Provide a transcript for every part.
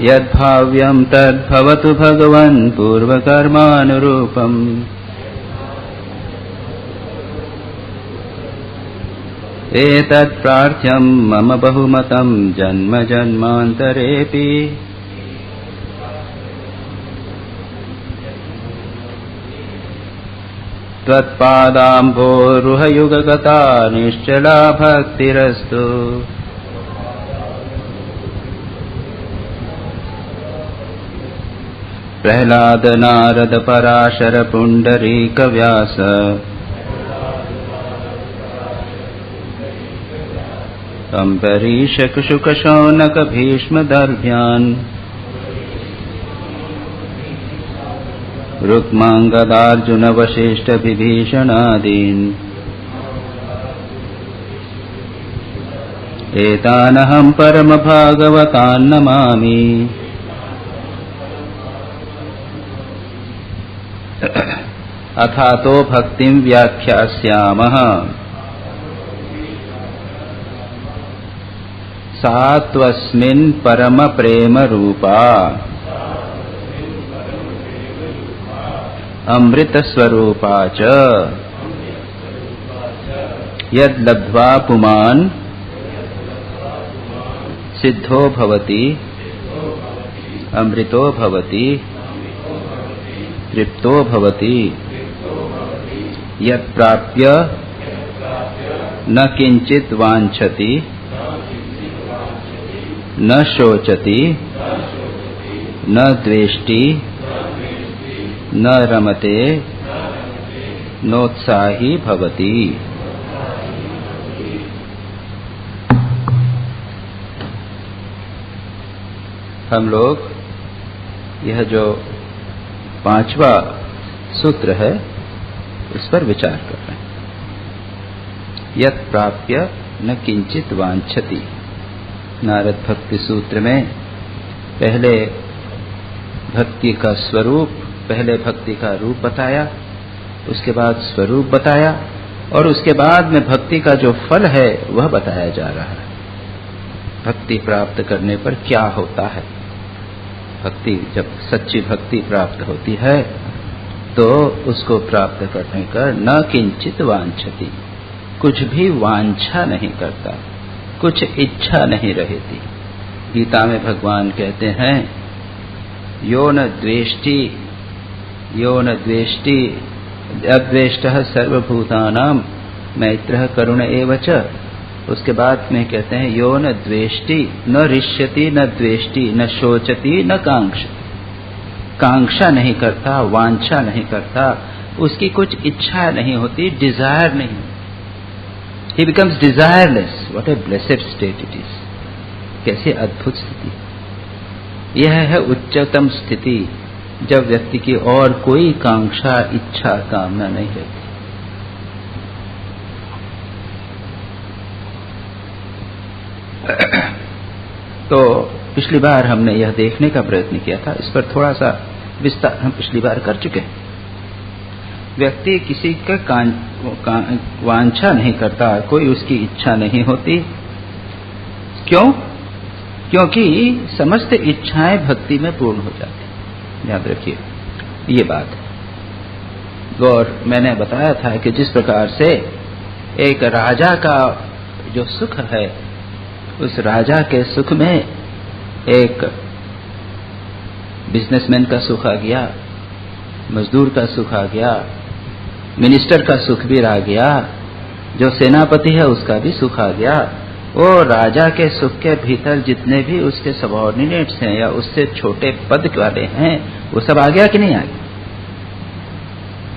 यद्भाव्यं तद्भवतु भगवन् पूर्वकर्मानुरूपम्। एतत्प्रार्थ्यं मम बहुमतं जन्म जन्मान्तरेऽपि। त्वत्पादाम्भोरुहयुगगता निश्चला भक्तिरस्तु। प्रह्लाद नारद पराशर पुण्डरीक व्यास। अम्बरीश शुक शौनक भीष्म दर्भ्यान्। रुक्माङ्गदार्जुन वसिष्ठ विभीषणादीन्। एतानहं परम भागवतान् नमामि। अथातो भक्तिं व्याख्यास्यामः। सा त्वस्मिन् परम प्रेम रूपा अमृत स्वरूपा च। यद् लब्ध्वा पुमान् सिद्धो भवति अमृतो भवति तृप्तो भवति। यत् प्राप्य न किंचित् वाञ्छति न शोचति न द्वेष्टि न रमते नोत्साही भवति। हम लोग यह जो 5वां सूत्र है उस पर विचार कर रहे हैं। यत् प्राप्य न किंचित वांछति। नारद भक्ति सूत्र में पहले भक्ति का स्वरूप, पहले भक्ति का रूप बताया, उसके बाद स्वरूप बताया और उसके बाद में भक्ति का जो फल है वह बताया जा रहा है। भक्ति प्राप्त करने पर क्या होता है। भक्ति जब सच्ची भक्ति प्राप्त होती है तो उसको प्राप्त करने का न किंचित वांछति, कुछ भी वांछा नहीं करता, कुछ इच्छा नहीं रहती। गीता में भगवान कहते हैं यो न द्वेष्टि अद्वेष्टः सर्वभूतानां मैत्रः करुण एव च। उसके बाद में कहते हैं यो न द्वेष्टि न रिष्यति न द्वेष्टि न शोचति न कांक्षति। कांक्षा नहीं करता, वांछा नहीं करता, उसकी कुछ इच्छा नहीं होती, डिजायर नहीं। He becomes desireless. What a blessed state it is. कैसी अद्भुत स्थिति। यह है उच्चतम स्थिति जब व्यक्ति की और कोई कांक्षा इच्छा कामना नहीं रहती। तो पिछली बार हमने यह देखने का प्रयत्न किया था, इस पर थोड़ा सा विस्तार हम पिछली बार कर चुके हैं। व्यक्ति किसी का वांछा नहीं करता, कोई उसकी इच्छा नहीं होती। क्यों? क्योंकि समस्त इच्छाएं भक्ति में पूर्ण हो जाती। याद रखिए ये बात। और मैंने बताया था कि जिस प्रकार से एक राजा का जो सुख है, उस राजा के सुख में एक बिजनेसमैन का सुख आ गया, मजदूर का सुख आ गया, मिनिस्टर का सुख भी आ गया, जो सेनापति है उसका भी सुख आ गया। वो राजा के सुख के भीतर जितने भी उसके सबऑर्डिनेट्स हैं या उससे छोटे पद वाले हैं वो सब आ गया कि नहीं आ गया।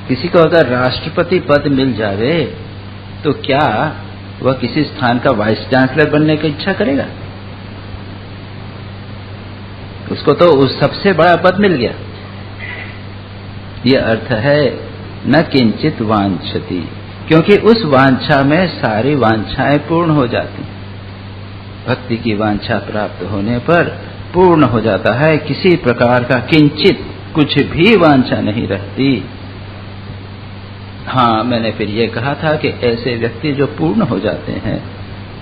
किसी को अगर राष्ट्रपति पद मिल जावे तो क्या वह किसी स्थान का वाइस चांसलर बनने की इच्छा करेगा? उसको तो उस सबसे बड़ा पद मिल गया। ये अर्थ है न किंचित वांछति, क्योंकि उस वांछा में सारी वांछाएं पूर्ण हो जाती। भक्ति की वांछा प्राप्त होने पर पूर्ण हो जाता है, किसी प्रकार का किंचित कुछ भी वांछा नहीं रहती। हाँ, मैंने फिर ये कहा था कि ऐसे व्यक्ति जो पूर्ण हो जाते हैं,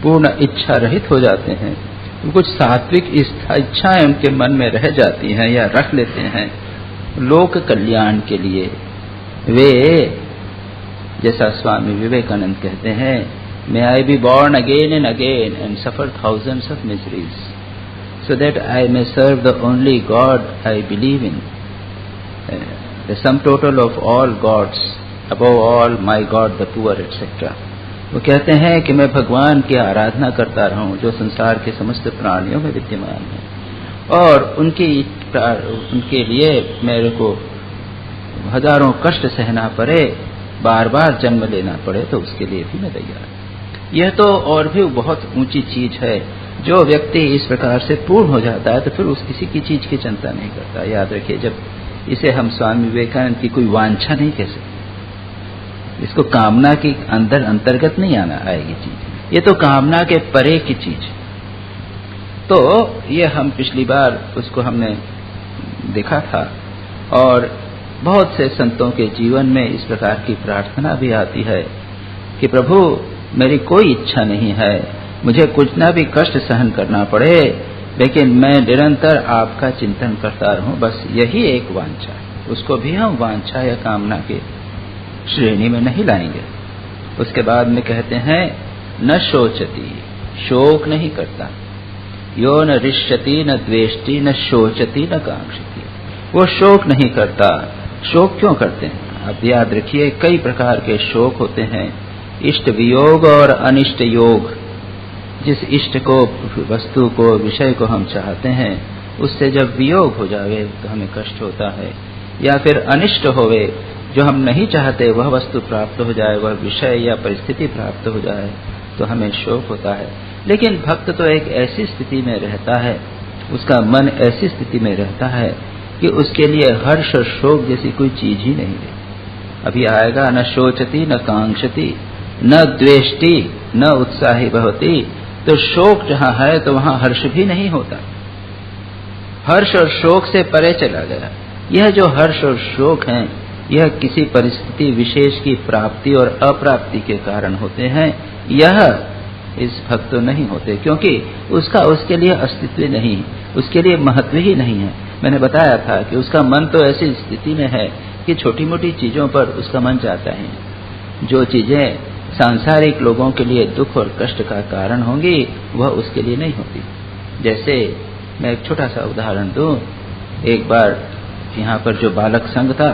पूर्ण इच्छा रहित हो जाते हैं, कुछ सात्विक इच्छाएं उनके मन में रह जाती हैं या रख लेते हैं लोक कल्याण के लिए। वे जैसा स्वामी विवेकानंद कहते हैं, may I be born again and again and suffer thousands of miseries so that I may serve the only God I believe in, the sum total of all gods, above all my God the poor, etc. वो कहते हैं कि मैं भगवान की आराधना करता रहूं जो संसार के समस्त प्राणियों में विद्यमान है, और उनके लिए मेरे को हजारों कष्ट सहना पड़े, बार बार जन्म लेना पड़े, तो उसके लिए भी मैं तैयार। यह तो और भी बहुत ऊंची चीज है। जो व्यक्ति इस प्रकार से पूर्ण हो जाता है तो फिर उस किसी की चीज की चिंता नहीं करता। याद रखिए, जब इसे हम स्वामी विवेकानंद की कोई वांछा नहीं कह सकते, इसको कामना की अंतर्गत नहीं आएगी चीज, ये तो कामना के परे की चीज। तो ये हम पिछली बार उसको हमने देखा था, और बहुत से संतों के जीवन में इस प्रकार की प्रार्थना भी आती है कि प्रभु मेरी कोई इच्छा नहीं है, मुझे कुछ ना भी कष्ट सहन करना पड़े, लेकिन मैं निरंतर आपका चिंतन करता रहूं, बस यही एक वांछा है। उसको भी हम वांछा या कामना के श्रेणी में नहीं लाएंगे। उसके बाद में कहते हैं न शोचती, शोक नहीं करता, यो न रिष्यति न द्वेष्टि न शोचति न कांक्षति, वो शोक नहीं करता। शोक क्यों करते हैं? अब याद रखिए, कई प्रकार के शोक होते हैं, इष्ट वियोग और अनिष्ट योग। जिस इष्ट को, वस्तु को, विषय को हम चाहते हैं, उससे जब वियोग हो जावे तो हमें कष्ट होता है, या फिर अनिष्ट होवे, जो हम नहीं चाहते वह वस्तु प्राप्त हो जाए, वह विषय या परिस्थिति प्राप्त हो जाए, तो हमें शोक होता है। लेकिन भक्त तो एक ऐसी स्थिति में रहता है, उसका मन ऐसी स्थिति में रहता है कि उसके लिए हर्ष और शोक जैसी कोई चीज ही नहीं है। अभी आएगा, न शोचती न कांक्षति न द्वेष्टि न उत्साही भवति। तो शोक जहां है तो वहां हर्ष भी नहीं होता, हर्ष और शोक से परे चला गया। यह जो हर्ष और शोक हैं, यह किसी परिस्थिति विशेष की प्राप्ति और अप्राप्ति के कारण होते हैं। यह इस भक्त नहीं होते, क्योंकि उसका उसके लिए अस्तित्व नहीं, उसके लिए महत्व ही नहीं है। मैंने बताया था कि उसका मन तो ऐसी स्थिति में है कि छोटी मोटी चीजों पर उसका मन जाता है। जो चीजें सांसारिक लोगों के लिए दुख और कष्ट का कारण होंगी, वह उसके लिए नहीं होती। जैसे मैं एक छोटा सा उदाहरण दूं, एक बार यहाँ पर जो बालक संघ था,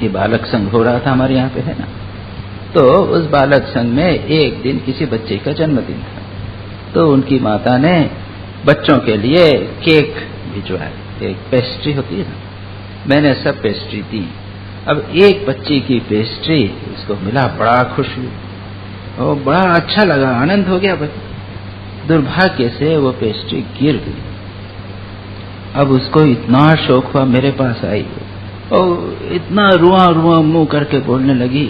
ये बालक संघ हो रहा था हमारे यहाँ पे, है ना, तो उस बालक संघ में एक दिन किसी बच्चे का जन्मदिन था, तो उनकी माता ने बच्चों के लिए केक भिजवाया। एक पेस्ट्री होती है ना, मैंने सब पेस्ट्री दी। अब एक बच्चे की पेस्ट्री उसको मिला, बड़ा खुश हुई और बड़ा अच्छा लगा, आनंद हो गया। दुर्भाग्य से वो पेस्ट्री गिर गई। अब उसको इतना शौक हुआ, मेरे पास आई और इतना रुआ रुआ मुंह करके बोलने लगी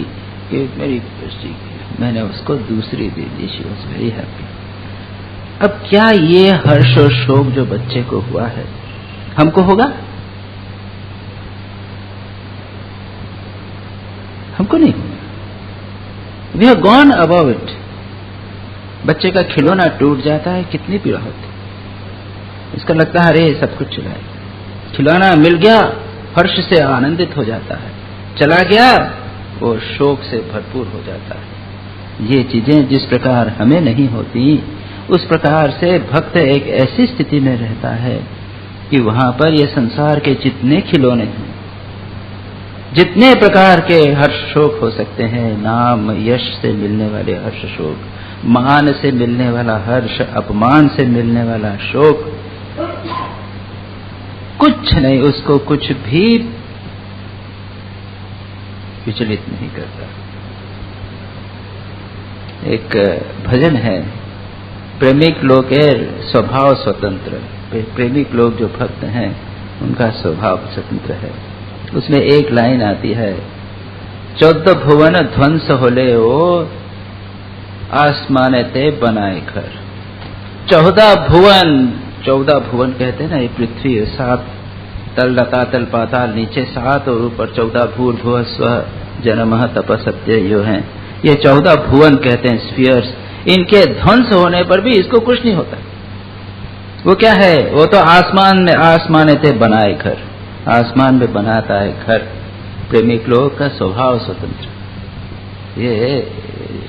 कि मेरी पेस्ट्री। मैंने उसको दूसरी दे दी। She was very happy. अब क्या ये हर्ष और शोक जो बच्चे को हुआ है, हमको होगा? हमको नहीं होगा। We have gone about it. बच्चे का खिलौना टूट जाता है, कितनी पीड़ा होती है। इसका लगता है अरे सब कुछ चला गया। खिलौना मिल गया, हर्ष से आनंदित हो जाता है, चला गया वो शोक से भरपूर हो जाता है। ये चीजें जिस प्रकार हमें नहीं होती, उस प्रकार से भक्त एक ऐसी स्थिति में रहता है कि वहां पर ये संसार के जितने खिलौने हैं, जितने प्रकार के हर्ष शोक हो सकते हैं, नाम यश से मिलने वाले हर्ष शोक, मान से मिलने वाला हर्ष, अपमान से मिलने वाला शोक, कुछ नहीं, उसको कुछ भी विचलित नहीं करता। एक भजन है, प्रेमिक लोग स्वभाव स्वतंत्र। प्रेमिक लोग जो भक्त हैं उनका स्वभाव स्वतंत्र है। उसमें एक लाइन आती है, 14 भुवन ध्वंस होले ओ आसमाने ते बनाए घर। 14 भुवन कहते हैं ना, ये पृथ्वी 7 तल, लतातल पाताल, नीचे 7 और ऊपर 14 भूर भुव स्व जनमः तप सत्य यो हैं। ये 14 भुवन कहते हैं, स्फीयर्स। इनके ध्वंस होने पर भी इसको कुछ नहीं होता। वो क्या है? वो तो आसमान थे बनाए घर, आसमान में बनाता है घर। प्रेमिक लोगों का स्वभाव स्वतंत्र। ये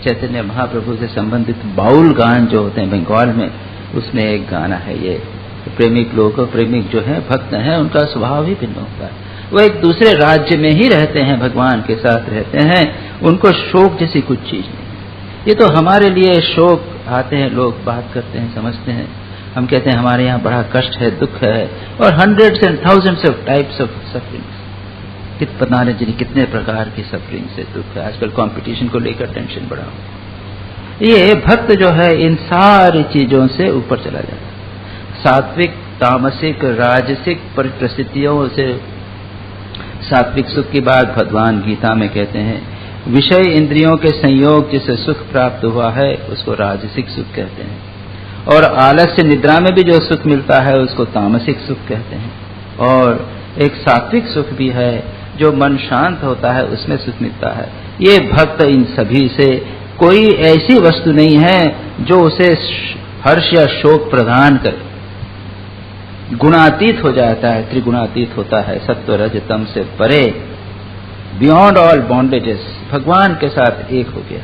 चैतन्य महाप्रभु से संबंधित बाउल गान जो होते हैं बंगाल में, उसमें एक गाना है ये। प्रेमिक लोग, प्रेमिक जो है, भक्त हैं, उनका स्वभाव ही भिन्न होता है। वो एक दूसरे राज्य में ही रहते हैं, भगवान के साथ रहते हैं, उनको शोक जैसी कुछ चीज नहीं। ये तो हमारे लिए शोक आते हैं, लोग बात करते हैं, समझते हैं, हम कहते हैं हमारे यहाँ बड़ा कष्ट है, दुख है, और hundreds and thousands of types of sufferings. पता नहीं जिन्हें कितने प्रकार की सफरिंग से दुख है। आजकल कंपटीशन को लेकर टेंशन बढ़ा हुआ। ये भक्त जो है इन सारी चीजों से ऊपर चला जाता है। सात्विक, तामसिक, राजसिक परिस्थितियों से सात्विक सुख की बात भगवान गीता में कहते हैं। विषय इंद्रियों के संयोग जिससे सुख प्राप्त हुआ है उसको राजसिक सुख कहते हैं, और आलस्य निद्रा में भी जो सुख मिलता है उसको तामसिक सुख कहते हैं। और एक सात्विक सुख भी है, जो मन शांत होता है उसमें सुख मिलता है। ये भक्त इन सभी से कोई ऐसी वस्तु नहीं है जो उसे हर्ष या शोक प्रदान करे। गुणातीत हो जाता है, त्रिगुणातीत होता है, सत्व रज तम से परे, बियॉन्ड ऑल बॉन्डेजेस, भगवान के साथ एक हो गया।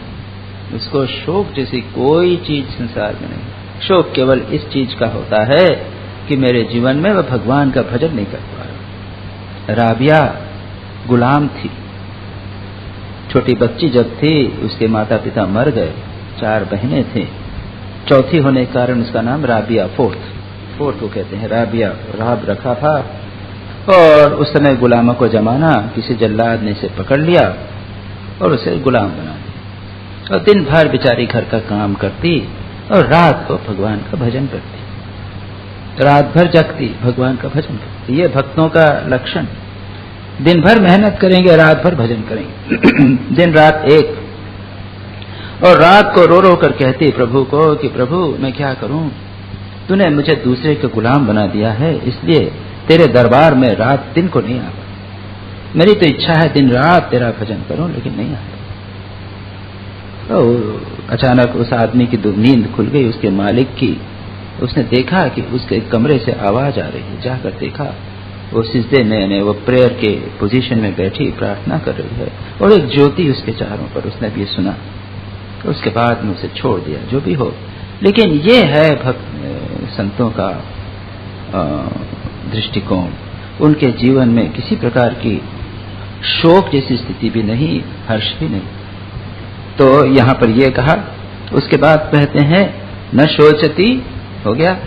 उसको शोक जैसी कोई चीज संसार में नहीं। शोक केवल इस चीज का होता है कि मेरे जीवन में वह भगवान का भजन नहीं कर पा रहा। राबिया गुलाम थी, छोटी बच्ची जब थी उसके माता पिता मर गए, 4 बहनें थी, चौथी होने के कारण उसका नाम राबिया, फोर्थ को कहते हैं राबिया, राब रखा था। और उस समय गुलामों को जमाना, किसी जल्लाद ने इसे पकड़ लिया और उसे गुलाम बना दिया, और दिन भर बेचारी घर का काम करती और रात को भगवान का भजन करती, रात भर जगती, भगवान का भजन करती। ये भक्तों का लक्षण। दिन भर मेहनत करेंगे, रात भर भजन करेंगे दिन रात एक। और रात को रो रो कर कहती प्रभु को कि प्रभु मैं क्या करूं, तूने मुझे दूसरे के गुलाम बना दिया है, इसलिए तेरे दरबार में रात दिन को नहीं आता। मेरी तो इच्छा है दिन रात तेरा भजन करूं, लेकिन नहीं आता। तो अचानक उस आदमी की नींद खुल गई, उसके मालिक की। उसने देखा कि उसके कमरे से आवाज आ रही है। जाकर देखा वो सिजदे में, वो प्रेयर के पोजीशन में बैठी प्रार्थना कर रही है, और एक ज्योति उसके चारों पर। उसने भी सुना, उसके बाद में उसे छोड़ दिया, जो भी हो। लेकिन ये है भक्त संतों का दृष्टिकोण। उनके जीवन में किसी प्रकार की शोक जैसी स्थिति भी नहीं, हर्ष भी नहीं। तो यहां पर यह कहा। उसके बाद कहते हैं न शोचती, हो गया,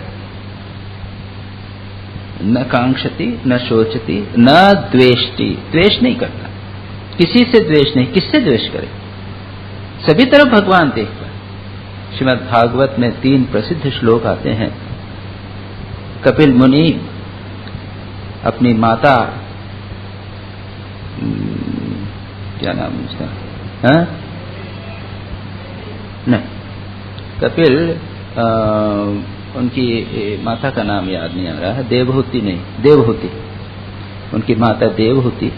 न कांक्षति, न शोचती, न द्वेष्टि, द्वेष नहीं करता, किसी से द्वेष नहीं। किससे द्वेष करे? सभी तरफ भगवान देखता है। श्रीमद् भागवत में 3 प्रसिद्ध श्लोक आते हैं। कपिल मुनि अपनी माता, क्या नाम उसका, नहीं, कपिल उनकी माता का नाम याद नहीं आ रहा है, देवहूति नहीं, देवहूति, उनकी माता देवहूति।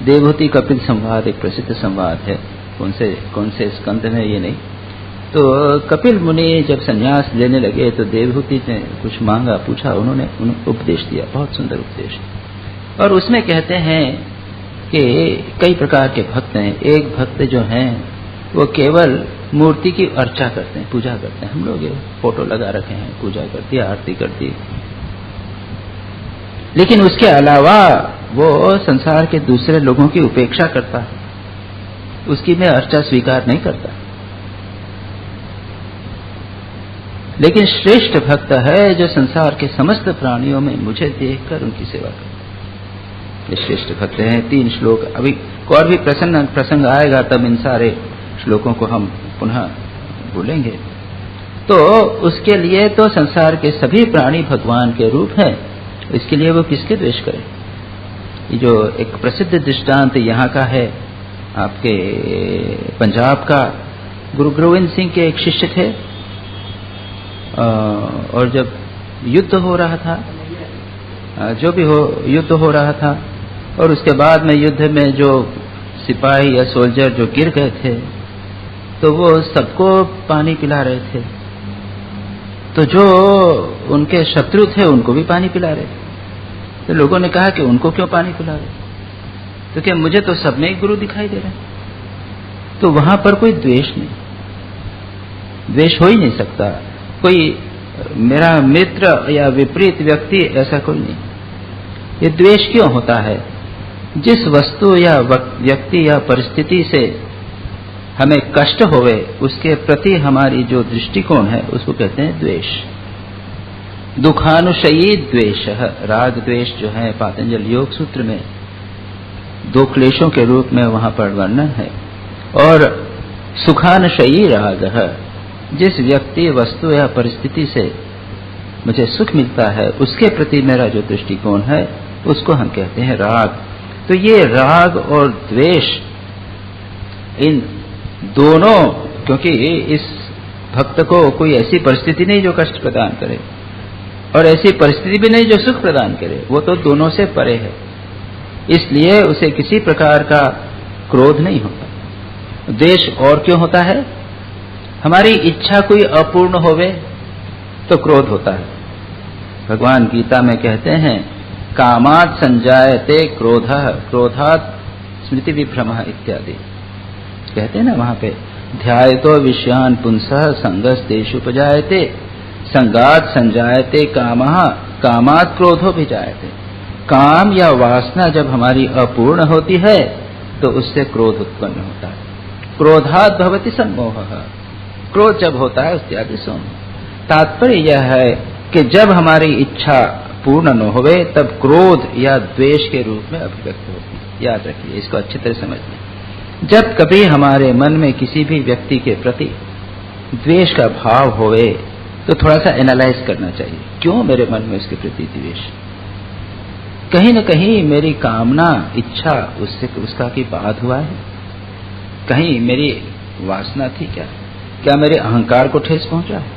देवहूति कपिल संवाद एक प्रसिद्ध संवाद है, कौन से स्कंद में ये नहीं। तो कपिल मुनि जब संन्यास लेने लगे तो देवहूति ने कुछ मांगा, पूछा, उन्होंने उपदेश दिया, बहुत सुंदर उपदेश। और उसमें कहते हैं कि कई प्रकार के भक्त हैं। एक भक्त जो हैं वो केवल मूर्ति की अर्चा करते हैं, पूजा करते हैं। हम लोग फोटो लगा रखे हैं, पूजा करती है, आरती करती है, लेकिन उसके अलावा वो संसार के दूसरे लोगों की उपेक्षा करता है, उसकी मैं अर्चा स्वीकार नहीं करता। लेकिन श्रेष्ठ भक्त है जो संसार के समस्त प्राणियों में मुझे देखकर उनकी सेवा करता है। ये श्रेष्ठ भक्त हैं। 3 श्लोक, अभी और भी प्रसंग आएगा तब इन सारे श्लोकों को हम पुनः बोलेंगे। तो उसके लिए तो संसार के सभी प्राणी भगवान के रूप हैं, इसके लिए वो किसके द्वेष करे? ये जो एक प्रसिद्ध दृष्टांत यहाँ का है, आपके पंजाब का, गुरु गोविंद सिंह के एक शिष्य थे, और जब युद्ध हो रहा था, जो भी हो युद्ध हो रहा था, और उसके बाद में युद्ध में जो सिपाही या सोल्जर जो गिर गए थे, तो वो सबको पानी पिला रहे थे। तो जो उनके शत्रु थे उनको भी पानी पिला रहे थे। तो लोगों ने कहा कि उनको क्यों पानी पिला रहे, तो क्या मुझे तो सब में एक गुरु दिखाई दे रहे हैं। तो वहां पर कोई द्वेष नहीं, द्वेष हो ही नहीं सकता। कोई मेरा मित्र या विपरीत व्यक्ति ऐसा कोई नहीं। ये द्वेष क्यों होता है? जिस वस्तु या व्यक्ति या परिस्थिति से हमें कष्ट होवे उसके प्रति हमारी जो दृष्टिकोण है उसको कहते हैं द्वेष। दुखानुशयी द्वेष, राग द्वेष जो है पातंजल योग सूत्र में 2 क्लेशों के रूप में वहां पर वर्णन है। और सुखानुशयी राग, जिस व्यक्ति वस्तु या परिस्थिति से मुझे सुख मिलता है उसके प्रति मेरा जो दृष्टिकोण है उसको हम कहते हैं राग। तो ये राग और द्वेष, इन दोनों, क्योंकि इस भक्त को कोई ऐसी परिस्थिति नहीं जो कष्ट प्रदान करे और ऐसी परिस्थिति भी नहीं जो सुख प्रदान करे, वो तो दोनों से परे है, इसलिए उसे किसी प्रकार का क्रोध नहीं होता। द्वेष और क्यों होता है? हमारी इच्छा कोई अपूर्ण होवे तो क्रोध होता है। भगवान गीता में कहते हैं कामात् संजायते क्रोधः क्रोधात् स्मृति विभ्रमः इत्यादि कहते हैं ना वहां पे। ध्यायतो विषयान् पुंसः संगस्तेषुपजायते संगात् संजायते कामः कामात् क्रोधो भिजायते। काम या वासना जब हमारी अपूर्ण होती है तो उससे क्रोध उत्पन्न होता है। क्रोधात् भवति सम्मोहः, क्रोध जब होता है इत्यादि सोम। तात्पर्य यह है कि जब हमारी इच्छा पूर्ण न होवे तब क्रोध या द्वेष के रूप में अभिव्यक्त होती है। याद रखिए, इसको अच्छी तरह समझ लें। जब कभी हमारे मन में किसी भी व्यक्ति के प्रति द्वेष का भाव होवे तो थोड़ा सा एनालाइज करना चाहिए, क्यों मेरे मन में उसके प्रति द्वेष? कहीं न कहीं मेरी कामना इच्छा उससे उसका की बात हुआ है, कहीं मेरी वासना थी क्या मेरे अहंकार को ठेस पहुंचा है,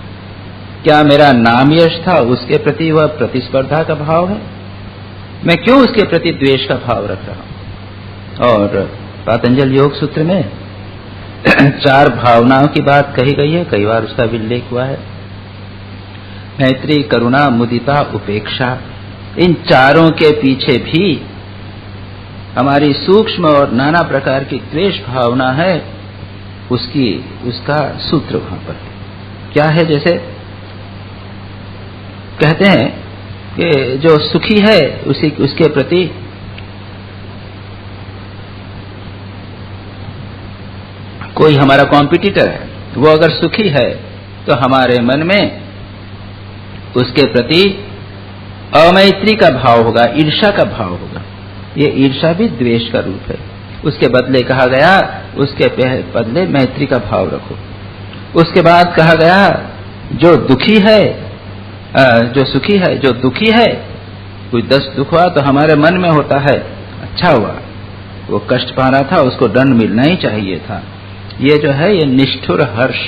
क्या मेरा नाम यश था उसके प्रति वह प्रतिस्पर्धा का भाव है, मैं क्यों उसके प्रति द्वेष का भाव रख रहा हूं? और पातंजल योग सूत्र में 4 भावनाओं की बात कही गई है, कई बार उसका उल्लेख हुआ है। मैत्री, करुणा, मुदिता, उपेक्षा, इन चारों के पीछे भी हमारी सूक्ष्म और नाना प्रकार की द्वेष भावना है, उसका सूत्र वहां पर क्या है? जैसे कहते हैं कि जो सुखी है उसके प्रति कोई हमारा कॉम्पिटिटर है, वो अगर सुखी है तो हमारे मन में उसके प्रति अमैत्री का भाव होगा, ईर्ष्या का भाव होगा। ये ईर्ष्या भी द्वेष का रूप है। उसके बदले कहा गया उसके बदले मैत्री का भाव रखो। उसके बाद कहा गया जो दुखी है, जो सुखी है, जो दुखी है, कोई 10 दुख हुआ तो हमारे मन में होता है अच्छा हुआ, वो कष्ट पा रहा था, उसको दंड मिलना ही चाहिए था। ये जो है ये निष्ठुर हर्ष,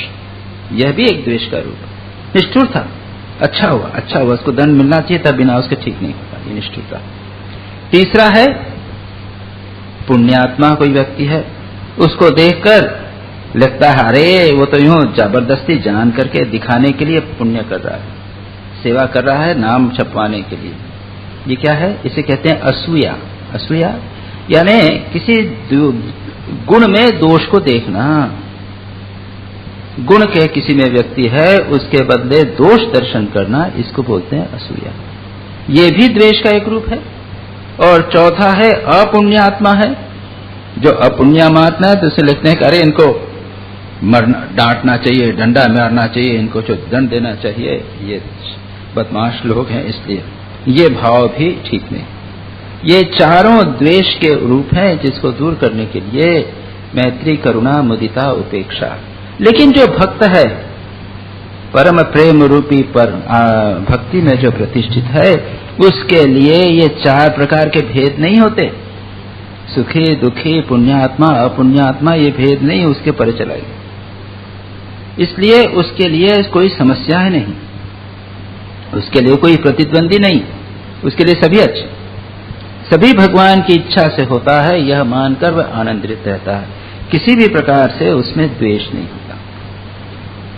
यह भी एक द्वेष का रूप है। निष्ठुर था, अच्छा हुआ, उसको दंड मिलना चाहिए था, बिना उसके ठीक नहीं होता, ये निष्ठुरता। तीसरा है पुण्यात्मा, कोई व्यक्ति है, उसको देखकर लगता है अरे वो तो यूं जबरदस्ती जान करके दिखाने के लिए पुण्य कर रहा है, सेवा कर रहा है नाम छपवाने के लिए। ये क्या है? इसे कहते हैं असूया। असूया यानी किसी गुण में दोष को देखना। गुण के किसी में व्यक्ति है उसके बदले दोष दर्शन करना, इसको बोलते हैं असूया। ये भी द्वेष का एक रूप है। और चौथा है अपुण्यात्मा है। जो अपुण्यात्मा है तो उसे लिखते हैं कि अरे इनको मरना, डांटना चाहिए, डंडा मारना चाहिए, इनको जो दंड देना चाहिए, ये बदमाश लोग हैं, इसलिए ये भाव भी ठीक नहीं। ये चारों द्वेष के रूप हैं जिसको दूर करने के लिए मैत्री, करुणा, मुदिता, उपेक्षा। लेकिन जो भक्त है, परम प्रेम रूपी पर भक्ति में जो प्रतिष्ठित है, उसके लिए ये 4 प्रकार के भेद नहीं होते। सुखी, दुखी, पुण्यात्मा, अपुण्यात्मा, ये भेद नहीं, उसके परे चलाएंगे। इसलिए उसके लिए कोई समस्या है नहीं, उसके लिए कोई प्रतिद्वंदी नहीं, उसके लिए सभी अच्छे, सभी भगवान की इच्छा से होता है, यह मानकर वह आनंदित रहता है। किसी भी प्रकार से उसमें द्वेष नहीं होता।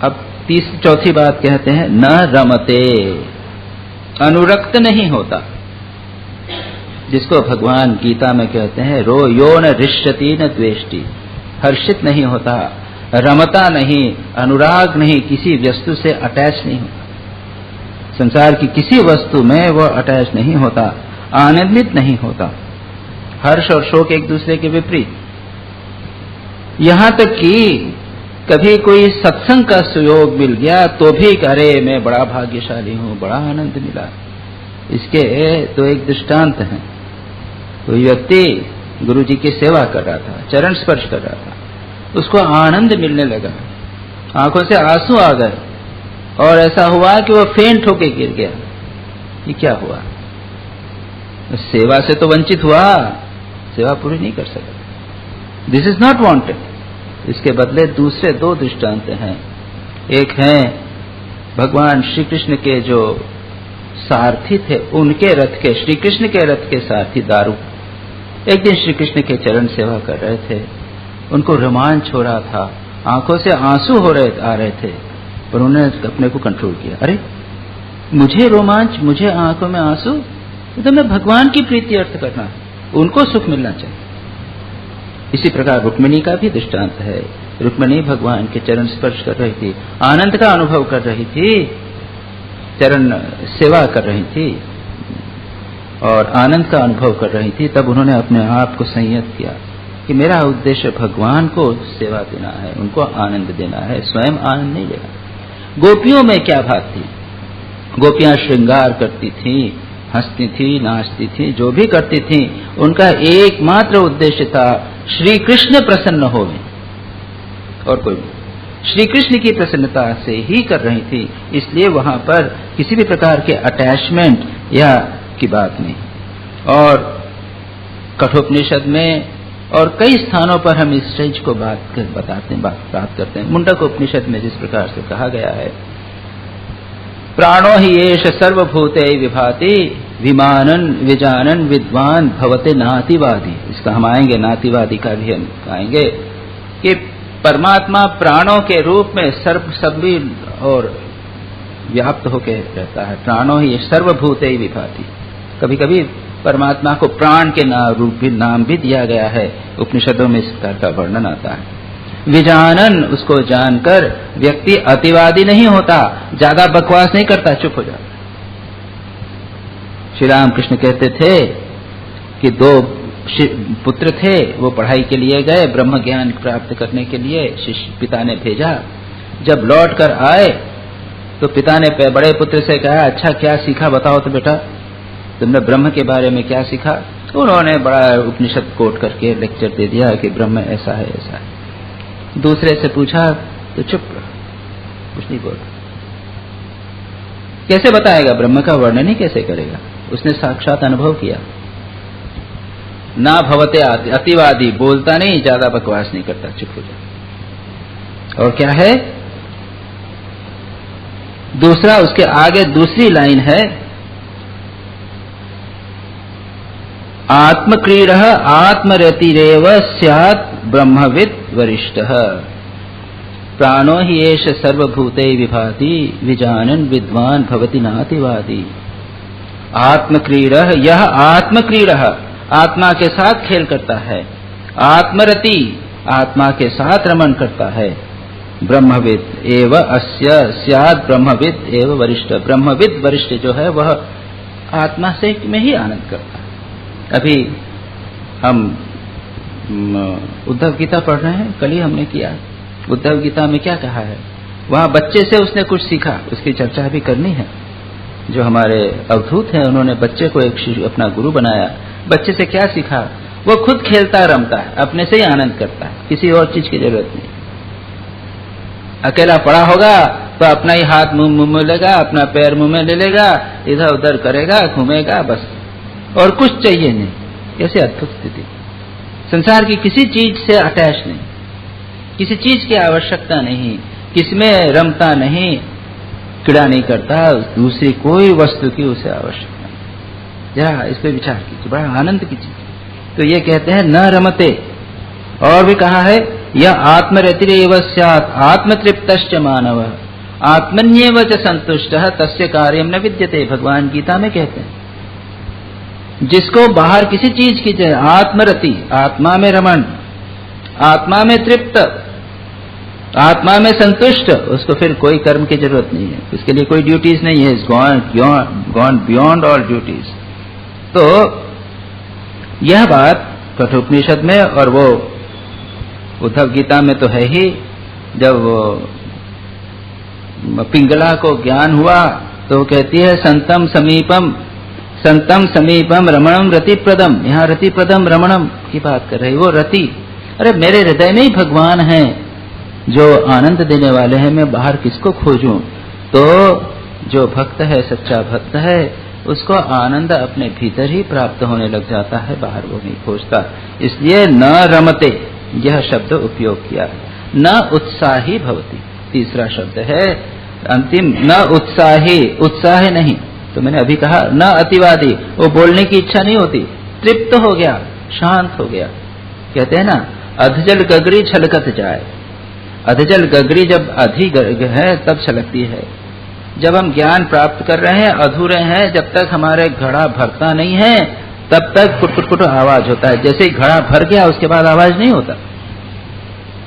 अब चौथी बात कहते हैं न रमते, अनुरक्त नहीं होता, जिसको भगवान गीता में कहते हैं रो यो न रिष्यति न द्वेष्टि, हर्षित नहीं होता, रमता नहीं, अनुराग नहीं, किसी वस्तु से अटैच नहीं होता, संसार की किसी वस्तु में वो अटैच नहीं होता, आनंदित नहीं होता। हर्ष और शोक एक दूसरे के विपरीत। यहां तक कि कभी कोई सत्संग का सुयोग मिल गया तो भी अरे मैं बड़ा भाग्यशाली हूं, बड़ा आनंद मिला। इसके तो एक दृष्टांत है। कोई व्यक्ति गुरु जी की सेवा कर रहा था, चरण स्पर्श कर रहा था, उसको आनंद मिलने लगा, आंखों से आंसू आ गए और ऐसा हुआ कि वो फेंट होके गिर गया। ये क्या हुआ? सेवा से तो वंचित हुआ, सेवा पूरी नहीं कर सका। This is not wanted. इसके बदले दूसरे दो दृष्टांत हैं। एक है भगवान श्री कृष्ण के जो सारथी थे, उनके रथ के, श्री कृष्ण के रथ के सारथी दारू एक दिन श्री कृष्ण के चरण सेवा कर रहे थे, उनको रोमांच हो रहा था, आंखों से आंसू आ रहे थे, पर उन्होंने अपने को कंट्रोल किया। अरे मुझे रोमांच, मुझे आंखों में आंसू, तो मैं भगवान की प्रीति अर्थ करना है, उनको सुख मिलना चाहिए। इसी प्रकार रुक्मिणी का भी दृष्टांत है। रुक्मिणी भगवान के चरण स्पर्श कर रही थी, आनंद का अनुभव कर रही थी, चरण सेवा कर रही थी और आनंद का अनुभव कर रही थी। तब उन्होंने अपने आप को संयत किया कि मेरा उद्देश्य भगवान को सेवा देना है, उनको आनंद देना है, स्वयं आनंद नहीं लेना। गोपियों में क्या बात थी? गोपियां श्रृंगार करती थी, हंसती थी, नाचती थी, जो भी करती थी, उनका एकमात्र उद्देश्य था श्री कृष्ण प्रसन्न होवे और कोई नहीं। श्री कृष्ण की प्रसन्नता से ही कर रही थी, इसलिए वहां पर किसी भी प्रकार के अटैचमेंट या की बात नहीं। और कठोपनिषद में और कई स्थानों पर हम इस स्टेज को बात करते हैं। मुंडक उपनिषद में जिस प्रकार से कहा गया है, प्राणो ही एष सर्वभूते विभाति विमानन विजानन विद्वान भवते नातिवादी। इसका हम आएंगे, नातिवादी का भी हम आएंगे कि परमात्मा प्राणों के रूप में सभी और व्याप्त होकर रहता है। प्राणो ही सर्वभूते विभाति। कभी कभी परमात्मा को प्राण के नाम भी दिया गया है, उपनिषदों में इस प्रकार का वर्णन आता है। विजानन, उसको जानकर व्यक्ति अतिवादी नहीं होता, ज्यादा बकवास नहीं करता, चुप हो जाता। श्री राम कृष्ण कहते थे कि दो पुत्र थे, वो पढ़ाई के लिए गए, ब्रह्म ज्ञान प्राप्त करने के लिए पिता ने भेजा। जब लौट कर आए तो पिता ने बड़े पुत्र से कहा, अच्छा क्या सीखा बताओ तो बेटा, तुमने ब्रह्म के बारे में क्या सीखा? तो उन्होंने बड़ा उपनिषद कोट करके लेक्चर दे दिया कि ब्रह्म ऐसा है ऐसा है। दूसरे से पूछा तो चुप, कुछ नहीं बोल। कैसे बताएगा? ब्रह्म का वर्णन ही कैसे करेगा? उसने साक्षात अनुभव किया। ना भवते अतिवादी, बोलता नहीं, ज्यादा बकवास नहीं करता, चुप हो जाता। और क्या है दूसरा? उसके आगे दूसरी लाइन है, आत्मक्रीडः आत्मरतिरेव स्यात् ब्रह्मविद् वरिष्ठः। प्राणो हि एष सर्वभूते विभाति विजानन विद्वान भवति नातिवादी। आत्मक्रीडः, यह आत्मक्रीडः, आत्मा के साथ खेल करता है, आत्मरति, आत्मा के साथ रमण करता है, ब्रह्मविद् एव अस्य स्यात् ब्रह्मविद् एव वरिष्ठ। ब्रह्मविद् वरिष्ठ जो है वह आत्मा से में ही आनंद करता है। अभी हम उद्धव गीता पढ़ रहे हैं, कल ही हमने किया। उद्धव गीता में क्या कहा है? वहां बच्चे से उसने कुछ सीखा, उसकी चर्चा भी करनी है। जो हमारे अवधूत हैं, उन्होंने बच्चे को एक अपना गुरु बनाया। बच्चे से क्या सीखा? वो खुद खेलता रमता है, अपने से ही आनंद करता है, किसी और चीज की जरूरत नहीं। अकेला पड़ा होगा तो अपना ही हाथ मुंह में लेगा, अपना पैर मुंह में ले लेगा, इधर उधर करेगा, घूमेगा, बस, और कुछ चाहिए नहीं। कैसे अद्भुत स्थिति! संसार की किसी चीज से अटैच नहीं, किसी चीज की आवश्यकता नहीं, किसमें रमता नहीं, कीड़ा नहीं करता, दूसरी कोई वस्तु की उसे आवश्यकता नहीं। जरा इस पे विचार कीजिए, बड़ा आनंद की चीज। तो ये कहते हैं न रमते। और भी कहा है, यह आत्मरतिरेव स्यात् आत्मतृप्तश्च मानव। आत्मन्येव च संतुष्टः तस्य कार्यम न विद्यते, भगवान गीता में कहते हैं। जिसको बाहर किसी चीज की आत्मरति, आत्मा में रमण, आत्मा में तृप्त, आत्मा में संतुष्ट, उसको फिर कोई कर्म की जरूरत नहीं है, उसके लिए कोई ड्यूटीज नहीं है, is gone beyond all duties. तो यह बात कठोपनिषद में, और वो उद्धव गीता में तो है ही। जब वो पिंगला को ज्ञान हुआ तो वो कहती है संतम समीपम रमणम रतिप्रदम। यहाँ रतिप्रदम रमणम की बात कर रही, वो रति, अरे मेरे हृदय में ही भगवान है जो आनंद देने वाले हैं, मैं बाहर किसको खोजूं। तो जो भक्त है, सच्चा भक्त है, उसको आनंद अपने भीतर ही प्राप्त होने लग जाता है, बाहर वो नहीं खोजता। इसलिए न रमते यह शब्द उपयोग किया। न उत्साही भवति तीसरा शब्द है अंतिम, न उत्साही, उत्साह नहीं। तो मैंने अभी कहा न अतिवादी, वो बोलने की इच्छा नहीं होती, तृप्त हो गया, शांत हो गया। कहते हैं ना अधजल गगरी छलकत जाए। अधजल गगरी जब अधिक है तब छलकती है। जब हम ज्ञान प्राप्त कर रहे हैं, अधूरे हैं, जब तक हमारे घड़ा भरता नहीं है तब तक कुट आवाज होता है। जैसे ही घड़ा भर गया उसके बाद आवाज नहीं होता।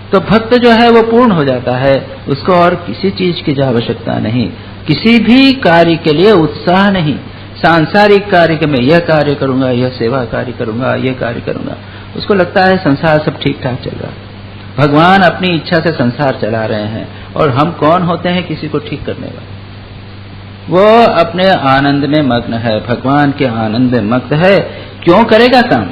तो भक्त जो है वो पूर्ण हो जाता है, उसको और किसी चीज की आवश्यकता नहीं, किसी भी कार्य के लिए उत्साह नहीं। सांसारिक कार्य में यह कार्य करूंगा, यह सेवा कार्य करूंगा, यह कार्य करूंगा, उसको लगता है संसार सब ठीक ठाक चल रहा है। भगवान अपनी इच्छा से संसार चला रहे हैं, और हम कौन होते हैं किसी को ठीक करने वाले। वो अपने आनंद में मग्न है, भगवान के आनंद में मग्न है। क्यों करेगा काम?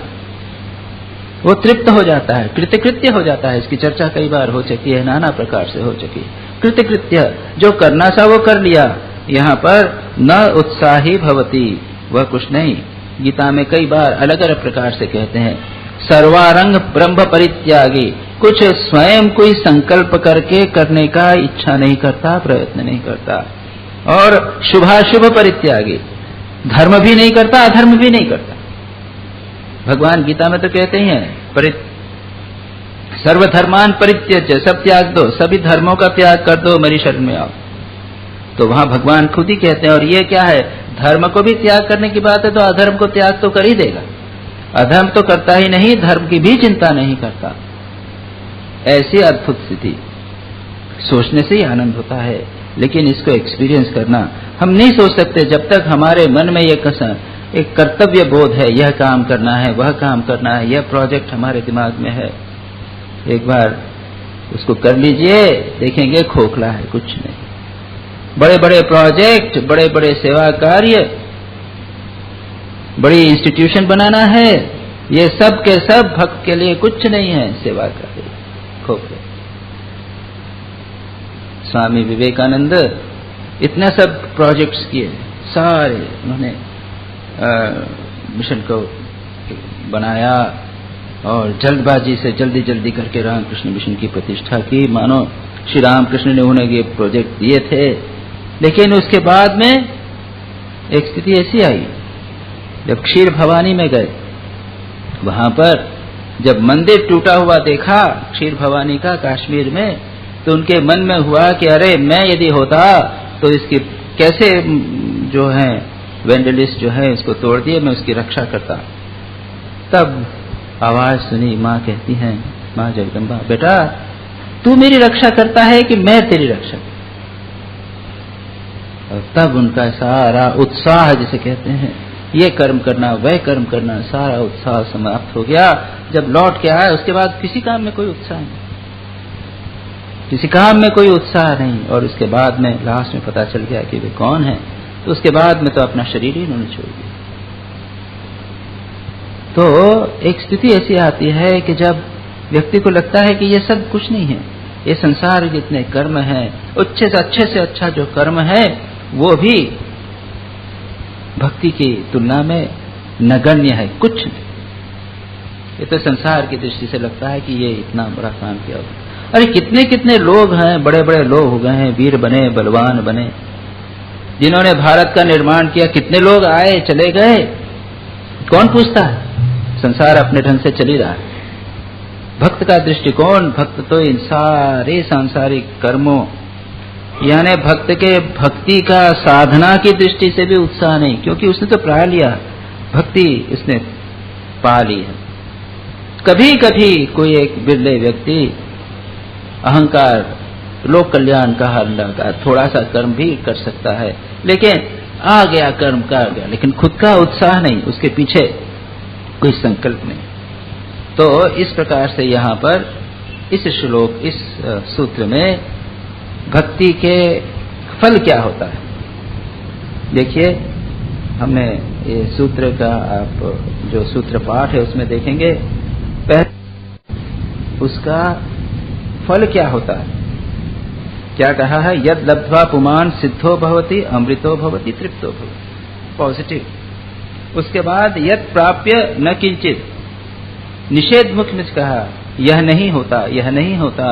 वो तृप्त हो जाता है, कृतकृत्य हो जाता है। इसकी चर्चा कई बार हो चुकी है, नाना प्रकार से हो चुकी है। कृतकृत्य, जो करना था वो कर लिया। यहाँ पर न उत्साही भवति, वह कुछ नहीं। गीता में कई बार अलग अलग प्रकार से कहते हैं। सर्वारंग ब्रह्म परित्यागी, कुछ स्वयं कोई संकल्प करके करने का इच्छा नहीं करता, प्रयत्न नहीं करता। और शुभाशुभ परित्यागी, धर्म भी नहीं करता, अधर्म भी नहीं करता। भगवान गीता में तो कहते ही हैं सर्वधर्मान परित्यज्य, सब त्याग दो, सभी धर्मों का त्याग कर दो, मेरी शरण में आओ। तो वहां भगवान खुद ही कहते हैं। और ये क्या है, धर्म को भी त्याग करने की बात है तो अधर्म को त्याग तो कर ही देगा। अधर्म तो करता ही नहीं, धर्म की भी चिंता नहीं करता। ऐसी अद्भुत स्थिति सोचने से ही आनंद होता है, लेकिन इसको एक्सपीरियंस करना हम नहीं सोच सकते जब तक हमारे मन में एक कर्तव्य बोध है, यह काम करना है, वह काम करना है, यह प्रोजेक्ट हमारे दिमाग में है। एक बार उसको कर लीजिए, देखेंगे खोखला है, कुछ नहीं। बड़े बड़े प्रोजेक्ट, बड़े बड़े सेवा कार्य, बड़ी इंस्टीट्यूशन बनाना है, ये सब के सब भक्त के लिए कुछ नहीं है। सेवा कार्य खोखले। स्वामी विवेकानंद इतना सब प्रोजेक्ट्स किए, सारे उन्होंने मिशन को बनाया और जल्दबाजी से जल्दी करके रामकृष्ण मिशन की प्रतिष्ठा की, मानो श्री रामकृष्ण ने उन्हें ये प्रोजेक्ट दिए थे। लेकिन उसके बाद में एक स्थिति ऐसी आई, जब क्षीर भवानी में गए, वहां पर जब मंदिर टूटा हुआ देखा क्षीर भवानी का कश्मीर में, तो उनके मन में हुआ कि अरे मैं यदि होता तो इसकी कैसे जो है वेंडलिस्ट जो है इसको तोड़ दिए, मैं उसकी रक्षा करता। तब आवाज सुनी, माँ कहती हैं, माँ जगदम्बा, बेटा तू मेरी रक्षा करता है कि मैं तेरी रक्षा? और तब उनका सारा उत्साह, जिसे कहते हैं ये कर्म करना वह कर्म करना, सारा उत्साह समाप्त हो गया। जब लौट के आया उसके बाद किसी काम में कोई उत्साह नहीं, किसी काम में कोई उत्साह नहीं। और उसके बाद में लास्ट में पता चल गया कि वे कौन है, तो उसके बाद में तो अपना शरीर ही उन्होंने छोड़ दिया। तो एक स्थिति ऐसी आती है कि जब व्यक्ति को लगता है कि ये सब कुछ नहीं है, ये संसार जितने कर्म हैं, अच्छे से अच्छा जो कर्म है वो भी भक्ति की तुलना में नगण्य है, कुछ नहीं। ये तो संसार की दृष्टि से लगता है कि ये इतना बड़ा काम किया होगा। अरे कितने कितने लोग हैं, बड़े बड़े लोग हो गए हैं, वीर बने, बलवान बने, जिन्होंने भारत का निर्माण किया। कितने लोग आए चले गए, कौन पूछता है? संसार अपने ढंग से चल ही रहा है। भक्त का दृष्टिकोण, भक्त तो इन सारे सांसारिक कर्मों यानी भक्त के भक्ति का साधना की दृष्टि से भी उत्साह नहीं, क्योंकि उसने तो पा लिया, भक्ति उसने पा ली है। कभी कभी कोई एक बिरले व्यक्ति अहंकार, लोक कल्याण का हल्ला का थोड़ा सा कर्म भी कर सकता है, लेकिन आ गया कर्म का आ गया, लेकिन खुद का उत्साह नहीं, उसके पीछे कोई संकल्प नहीं। तो इस प्रकार से यहाँ पर इस श्लोक, इस सूत्र में भक्ति के फल क्या होता है, देखिए हमने ये सूत्र का, आप जो सूत्र पाठ है उसमें देखेंगे पहले उसका फल क्या होता है। क्या कहा है, यद लब्ध्वा पुमान सिद्धो भवति अमृतो भवति तृप्तो भवति, पॉजिटिव। उसके बाद यद प्राप्य न किंचित, निषेध मुख में कहा यह नहीं होता, यह नहीं होता।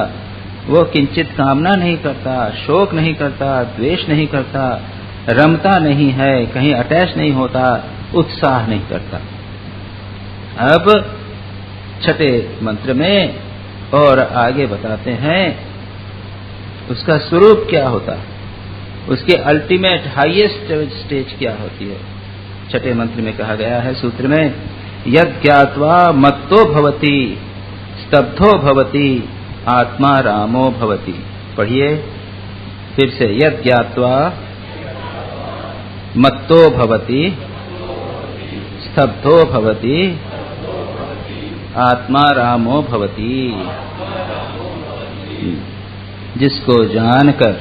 वो किंचित कामना नहीं करता, शोक नहीं करता, द्वेष नहीं करता, रमता नहीं है, कहीं अटैच नहीं होता, उत्साह नहीं करता। अब छठे मंत्र में और आगे बताते हैं उसका स्वरूप क्या होता है, उसके अल्टीमेट हाईएस्ट स्टेज क्या होती है। छठे मंत्र में कहा गया है सूत्र में, यद ज्ञात्वा मत्तो भवति स्तब्धो भवति आत्मा रामो भवति। पढ़िए फिर से, यद ज्ञात्वा मत्तो भवति स्तब्धो भवति आत्मा रामो भवति। जिसको जानकर,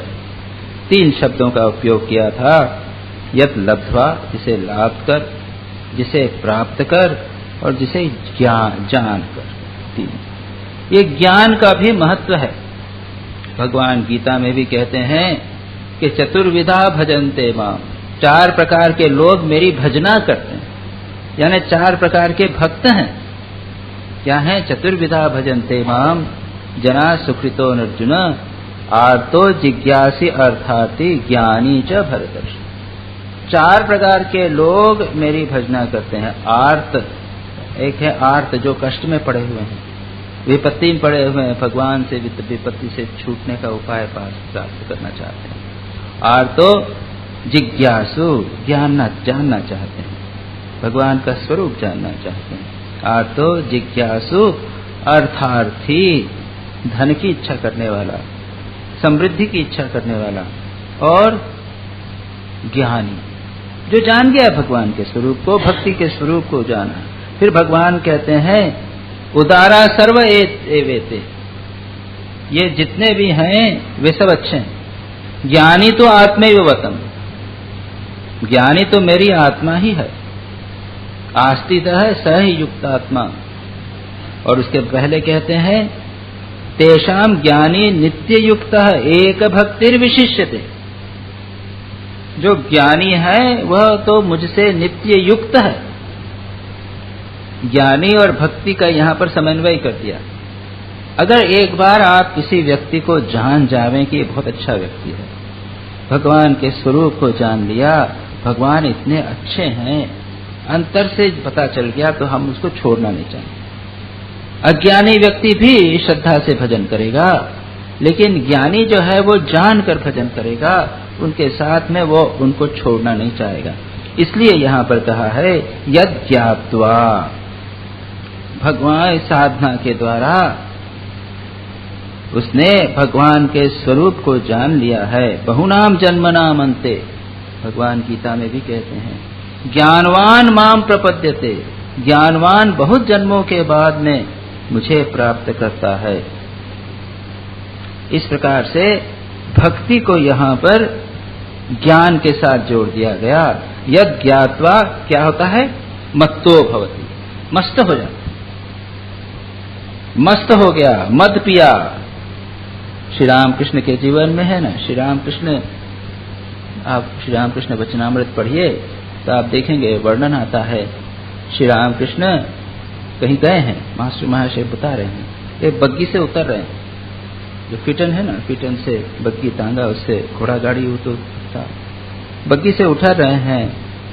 तीन शब्दों का उपयोग किया था, यत लब्ध्वा जिसे लाभ कर, जिसे प्राप्त कर, और जिसे जान कर। तीन, ये ज्ञान का भी महत्व है। भगवान गीता में भी कहते हैं कि चतुर्विधा भजन्ते माम, चार प्रकार के लोग मेरी भजना करते हैं, यानी चार प्रकार के भक्त हैं। क्या है? चतुर्विधा भजन्ते माम जना सुकृतो अर्जुन आर्तो जिज्ञासी अर्थार्थी ज्ञानी च भरतर्षि। चार प्रकार के लोग मेरी भजना करते हैं। आर्त, एक है आर्त जो कष्ट में पड़े हुए हैं, विपत्ति में पड़े हुए हैं, भगवान से विपत्ति से छूटने का उपाय प्राप्त करना चाहते हैं। आर्तो जिज्ञासु, जानना चाहते हैं, भगवान का स्वरूप जानना चाहते हैं। आर्तो जिज्ञासु अर्थार्थी, धन की इच्छा करने वाला, समृद्धि की इच्छा करने वाला, और ज्ञानी जो जान गया भगवान के स्वरूप को, भक्ति के स्वरूप को जाना। फिर भगवान कहते हैं उदारा सर्व एवेते, ये जितने भी हैं वे सब अच्छे हैं। ज्ञानी तो आत्मैवतम, ज्ञानी तो मेरी आत्मा ही है। आस्तितः स ही युक्तात्मा। और उसके पहले कहते हैं तेषाम ज्ञानी नित्य युक्त एक भक्तिर्विशिष्यते, जो ज्ञानी है वह तो मुझसे नित्य युक्त है। ज्ञानी और भक्ति का यहां पर समन्वय कर दिया। अगर एक बार आप किसी व्यक्ति को जान जावें कि ये बहुत अच्छा व्यक्ति है, भगवान के स्वरूप को जान लिया, भगवान इतने अच्छे हैं, अंतर से पता चल गया, तो हम उसको छोड़ना नहीं चाहेंगे। अज्ञानी व्यक्ति भी श्रद्धा से भजन करेगा, लेकिन ज्ञानी जो है वो जानकर भजन करेगा, उनके साथ में वो उनको छोड़ना नहीं चाहेगा। इसलिए यहां पर कहा है यद ज्ञात्वा, भगवान साधना के द्वारा उसने भगवान के स्वरूप को जान लिया है। बहुनाम जन्मनाम अन्ते, भगवान गीता में भी कहते हैं ज्ञानवान माम प्रपद्यते, ज्ञानवान बहुत जन्मों के बाद में मुझे प्राप्त करता है। इस प्रकार से भक्ति को यहाँ पर ज्ञान के साथ जोड़ दिया गया। यद ज्ञात्वा क्या होता है? मत्तो भवति, मस्त हो जाता, मस्त हो गया, मद पिया। श्री राम कृष्ण के जीवन में है ना, श्री राम कृष्ण, आप श्री राम कृष्ण वचनामृत पढ़िए तो आप देखेंगे वर्णन आता है। श्री राम कृष्ण कहीं गए हैं, मास्टर महाशय बता रहे हैं, एक बग्गी से उतर रहे हैं, जो फिटन है ना, फिटन से बग्गी तांगा, उससे घोड़ा गाड़ी हो तो था, बग्गी से उठा रहे हैं।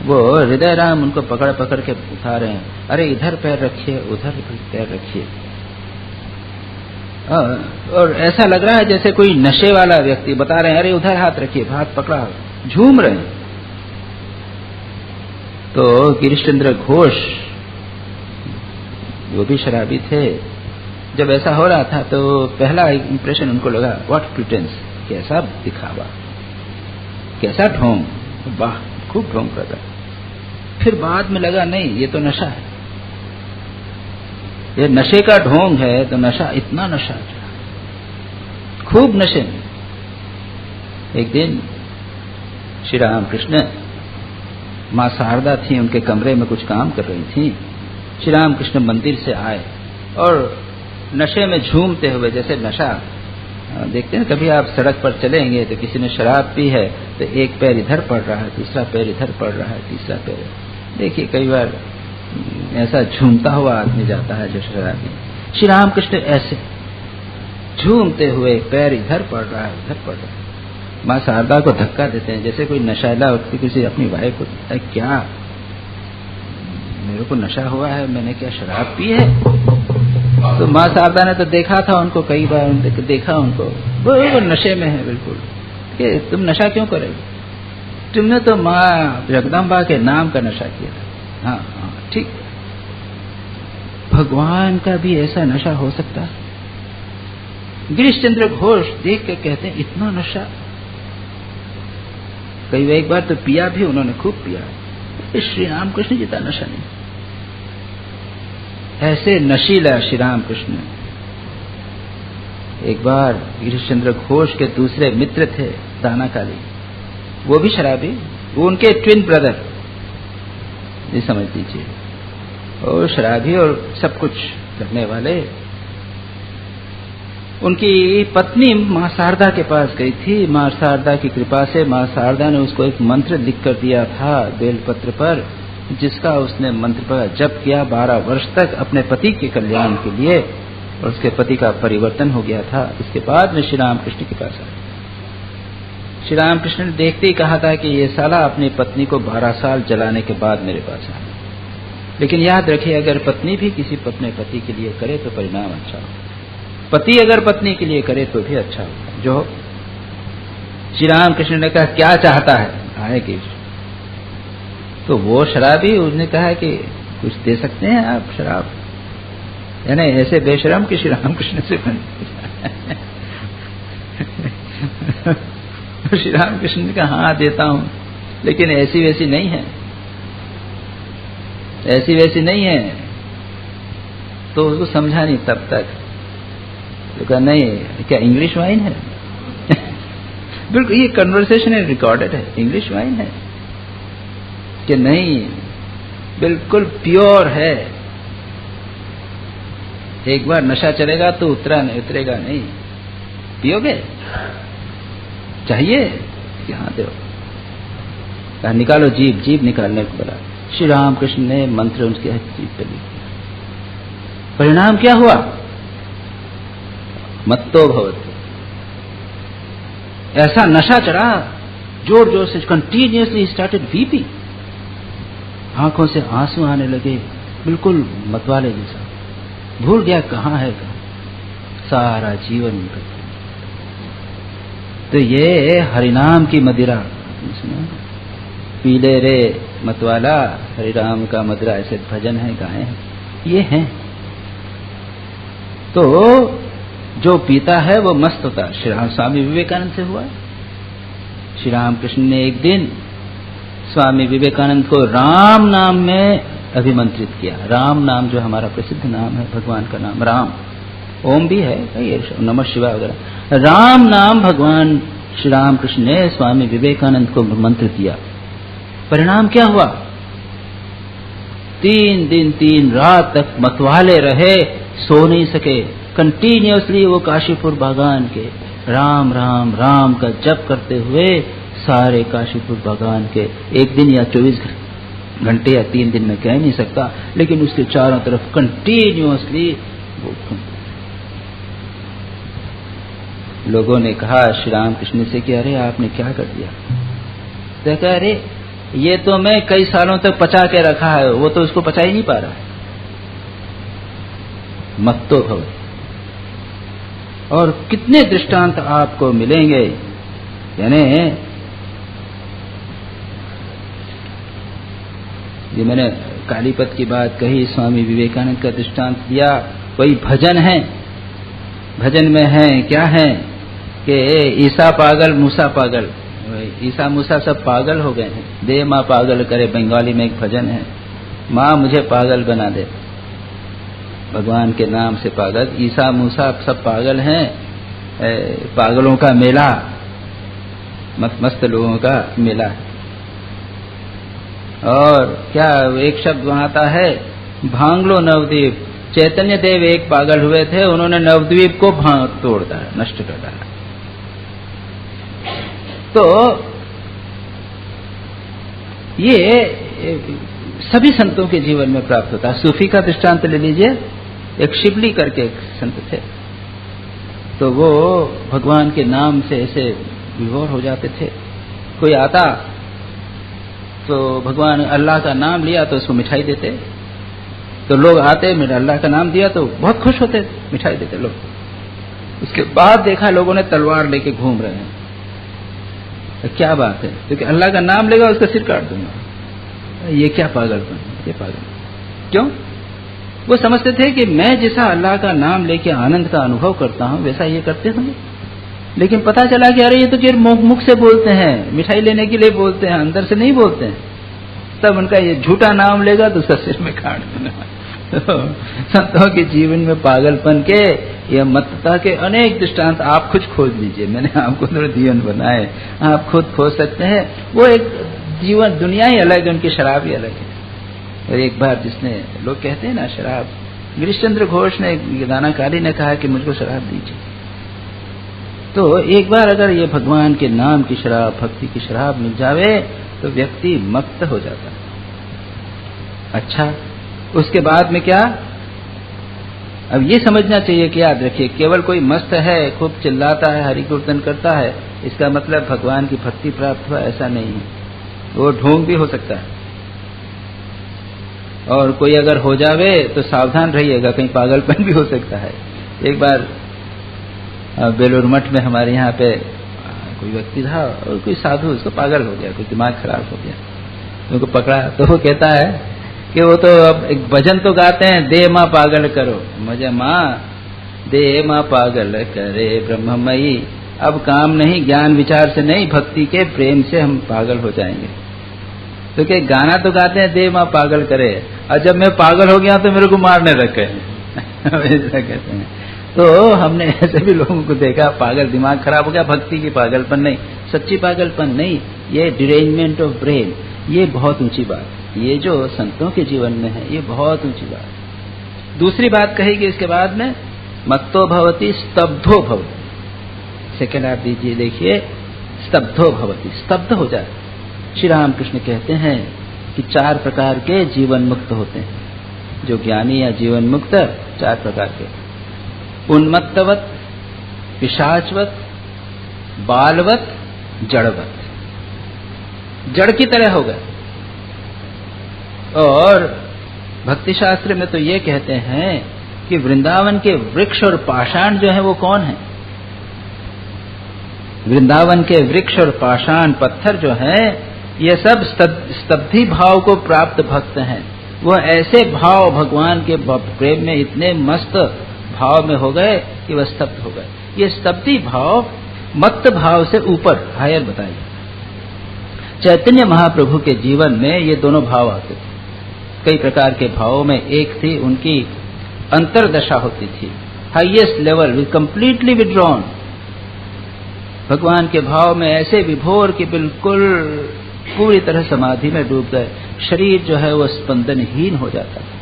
वो हृदय राम उनको पकड़ पकड़ के उठा रहे हैं, अरे इधर पैर रखिए, उधर पैर रखिए। और ऐसा लग रहा है जैसे कोई नशे वाला व्यक्ति बता रहे हैं, अरे उधर हाथ रखिए, हाथ पकड़ा, झूम रहे हैं। तो गिरीश चंद्र घोष वो भी शराबी थे। जब ऐसा हो रहा था तो पहला इंप्रेशन उनको लगा, व्हाट प्रिटेंस, कैसा दिखावा, कैसा ढोंग, वाह खूब ढोंग कर रहा। फिर बाद में लगा नहीं, ये तो नशा है, ये नशे का ढोंग है। तो नशा, इतना नशा चढ़ा, खूब नशे में। एक दिन श्री राम कृष्ण, माँ शारदा थी, उनके कमरे में कुछ काम कर रही थी। श्री राम कृष्ण मंदिर से आए और नशे में झूमते हुए, जैसे नशा देखते हैं कभी आप सड़क पर चलेंगे तो किसी ने शराब पी है तो एक पैर इधर पड़ रहा है, दूसरा पैर इधर पड़ रहा है, तीसरा पैर, देखिए कई बार ऐसा झूमता हुआ आदमी जाता है जो शराबी। श्री राम कृष्ण ऐसे झूमते हुए, पैर इधर पड़ रहा है, उधर पड़ रहा है। माँ शारदा को धक्का देते हैं, जैसे कोई नशाला व्यक्ति किसी अपनी वाइफ को, क्या मेरे को नशा हुआ है, मैंने क्या शराब पी है? तो माँ शारदा ने तो देखा था उनको, कई बार देखा उनको, वो नशे में है बिल्कुल। कि तुम नशा क्यों करोगे? तुमने तो माँ जगदम्बा के नाम का नशा किया था। हाँ हाँ ठीक, भगवान का भी ऐसा नशा हो सकता है? गिरीश चंद्र घोष देख के कहते हैं, इतना नशा। कई एक बार तो पिया भी उन्होंने, खूब पिया। श्री राम कृष्ण जितना नशा नहीं, ऐसे नशीला श्री राम कृष्ण। एक बार गिरीश चंद्र घोष के दूसरे मित्र थे दानाकाली, वो भी शराबी, वो उनके ट्विन ब्रदर, ये समझ लीजिए, और शराबी और सब कुछ करने वाले। उनकी पत्नी माँ शारदा के पास गई थी। माँ शारदा की कृपा से माँ शारदा ने उसको एक मंत्र लिख कर दिया था बेलपत्र पर, जिसका उसने मंत्र पर जप किया 12 वर्ष तक अपने पति के कल्याण के लिए, और उसके पति का परिवर्तन हो गया था। इसके बाद में श्री राम कृष्ण के पास आए। श्री राम कृष्ण ने देखते ही कहा था कि ये साला अपनी पत्नी को 12 साल जलाने के बाद मेरे पास आया। लेकिन याद रखिए, अगर पत्नी भी किसी अपने पति के लिए करे तो परिणाम अच्छा हो, पति अगर पत्नी के लिए करे तो भी अच्छा होगा। जो श्री राम कृष्ण ने कहा क्या चाहता है, आएगी। तो वो शराबी, उसने कहा कि कुछ दे सकते हैं आप शराब, यानी ऐसे बेशरम कि श्री राम कृष्ण से श्री राम कृष्ण ने कहा हाँ देता हूं, लेकिन ऐसी वैसी नहीं है, ऐसी वैसी नहीं है। तो उसको समझा नहीं तब तक। तो कहा नहीं, क्या इंग्लिश वाइन है? बिल्कुल, ये कन्वर्सेशन है, रिकॉर्डेड है, इंग्लिश वाइन है कि नहीं, बिल्कुल प्योर है। एक बार नशा चलेगा तो उतरेगा नहीं। पियोगे? चाहिए कि हाँ दो। कहा निकालो जीभ, जीभ निकालने को बोला। श्री राम कृष्ण ने मंत्र उसके जीभ पे लिख दिया। परिणाम क्या हुआ? मत्तो भवति, ऐसा नशा चढ़ा, जोर जोर से, कंटिन्यूअसली स्टार्टेड वीपिंग, आंखों से आंसू आने लगे, बिल्कुल मतवाले जैसा, भूल गया कहाँ है कहाँ, सारा जीवन निकल। तो ये हरिनाम की मदिरा, पीले रे मतवाला, हरिराम का मदिरा, ऐसे भजन है, गाए हैं, ये हैं। तो जो पीता है वो मस्त होता है। श्री राम स्वामी विवेकानंद से हुआ। श्री राम कृष्ण ने एक दिन स्वामी विवेकानंद को राम नाम में अभिमंत्रित किया। राम नाम जो हमारा प्रसिद्ध नाम है, भगवान का नाम राम, ओम भी है, नमः शिवाय वगैरह। राम नाम भगवान श्री राम कृष्ण ने स्वामी विवेकानंद को मंत्र दिया। परिणाम क्या हुआ? 3 दिन 3 रात तक मतवाले रहे, सो नहीं सके। कंटिन्यूअसली वो काशीपुर बागान के राम राम राम का जप करते हुए सारे काशीपुर बागान के, एक दिन या 24 घंटे या 3 दिन में कह नहीं सकता, लेकिन उसके चारों तरफ कंटिन्यूअसली वो। लोगों ने कहा श्री राम कृष्ण से कि अरे आपने क्या कर दिया? तो कहा अरे ये तो मैं कई सालों तक पचा के रखा है, वो तो उसको पचा ही नहीं पा रहा है। मत्तो भव, और कितने दृष्टांत आपको मिलेंगे। यानी ये मैंने कालीपत की बात कही, स्वामी विवेकानंद का दृष्टांत दिया। कोई भजन है, भजन में है क्या है कि ईसा पागल मूसा पागल, ईसा मूसा सब पागल हो गए हैं। दे माँ पागल करे, बंगाली में एक भजन है, माँ मुझे पागल बना दे। भगवान के नाम से पागल, ईसा मूसा सब पागल हैं। पागलों का मेला, मस्त लोगों का मेला है। और क्या एक शब्द वहां आता है, भांग लो नवद्वीप। चैतन्य देव एक पागल हुए थे, उन्होंने नवद्वीप को तोड़ डाला, नष्ट कर डाला। तो ये सभी संतों के जीवन में प्राप्त होता है। सूफी का दृष्टांत ले लीजिए, एक शिबली करके एक संत थे, तो वो भगवान के नाम से ऐसे विभोर हो जाते थे। कोई आता तो भगवान अल्लाह का नाम लिया तो उसको मिठाई देते, तो लोग आते, मेरा अल्लाह का नाम दिया तो बहुत खुश होते, मिठाई देते लोग। उसके बाद देखा लोगों ने तलवार लेके घूम रहे हैं, तो क्या बात है, क्योंकि अल्लाह का नाम लेगा उसका सिर काट दूंगा। ये क्या पागलपन, ये पागल क्यों? वो समझते थे कि मैं जैसा अल्लाह का नाम लेके आनंद का अनुभव करता हूं वैसा ये करते होंगे। लेकिन पता चला कि अरे ये तो केवल मुख से बोलते हैं, मिठाई लेने के लिए बोलते हैं, अंदर से नहीं बोलते हैं। तब उनका ये झूठा नाम लेगा तो उसका सिर में काट देना। तो संतों के जीवन में पागलपन के या मत्तता के अनेक दृष्टांत आप खुद खोज लीजिए, मैंने आपको थोड़े जीवन बनाए, आप खुद खोज सकते हैं। वो एक जीवन दुनिया ही अलग है, उनकी शराब ही अलग है। और एक बार जिसने, लोग कहते हैं ना शराब, गिरीश चंद्र घोष ने, दाना काली ने कहा कि मुझको शराब दीजिए। तो एक बार अगर ये भगवान के नाम की शराब, भक्ति की शराब मिल जावे तो व्यक्ति मक्त हो जाता है। अच्छा, उसके बाद में क्या? अब ये समझना चाहिए कि याद रखिए, केवल कोई मस्त है, खूब चिल्लाता है, हरि कीर्तन करता है, इसका मतलब भगवान की भक्ति प्राप्त हुआ, ऐसा नहीं है। वो ढोंग भी हो सकता है। और कोई अगर हो जावे तो सावधान रहिएगा, कहीं पागलपन भी हो सकता है। एक बार बेलूर मठ में हमारे यहाँ पे कोई व्यक्ति था और कोई साधु, उसको पागल हो गया, कोई दिमाग खराब हो गया, उनको पकड़ा तो वो कहता है कि वो तो अब एक भजन तो गाते हैं, दे माँ पागल करो, मुझे माँ दे माँ पागल करे ब्रह्ममयी। अब काम नहीं, ज्ञान विचार से नहीं, भक्ति के प्रेम से हम पागल हो जाएंगे। तो क्या गाना तो गाते हैं दे माँ पागल करे, और जब मैं पागल हो गया तो मेरे को मारने रखे ऐसा कहते हैं। तो हमने ऐसे भी लोगों को देखा, पागल, दिमाग खराब हो गया, भक्ति की पागलपन नहीं, सच्ची पागलपन नहीं, ये डिरेंजमेंट ऑफ ब्रेन, ये बहुत ऊंची बात। ये जो संतों के जीवन में है ये बहुत ऊंची बात। दूसरी बात कहेगी इसके बाद में, मत्तो भवति स्तब्धो भवति। सेकेंड आप दीजिए, देखिए, स्तब्धो भवति, स्तब्ध हो जाए। श्री राम कृष्ण कहते हैं कि 4 प्रकार के जीवन मुक्त होते हैं, जो ज्ञानी या जीवन मुक्त 4 प्रकार के, उन्मत्तवत, पिशाचवत, बालवत, जड़वत। जड़ की तरह हो गए। और भक्ति शास्त्र में तो ये कहते हैं कि वृंदावन के वृक्ष और पाषाण जो है वो कौन है? वृंदावन के वृक्ष और पाषाण पत्थर जो है ये सब स्तब्धि भाव को प्राप्त भक्त हैं। वो ऐसे भाव, भगवान के प्रेम में इतने मस्त भाव में हो गए कि वह स्तब्ध हो गए। ये स्तब्धि भाव मत्त भाव से ऊपर, हायर बताइए। चैतन्य महाप्रभु के जीवन में ये दोनों भाव आते थे। कई प्रकार के भावों में एक थी उनकी अंतरदशा होती थी, highest level, with completely withdrawn. भगवान के भाव में ऐसे विभोर कि बिल्कुल पूरी तरह समाधि में डूब गए। शरीर जो है वो स्पंदनहीन हो जाता था,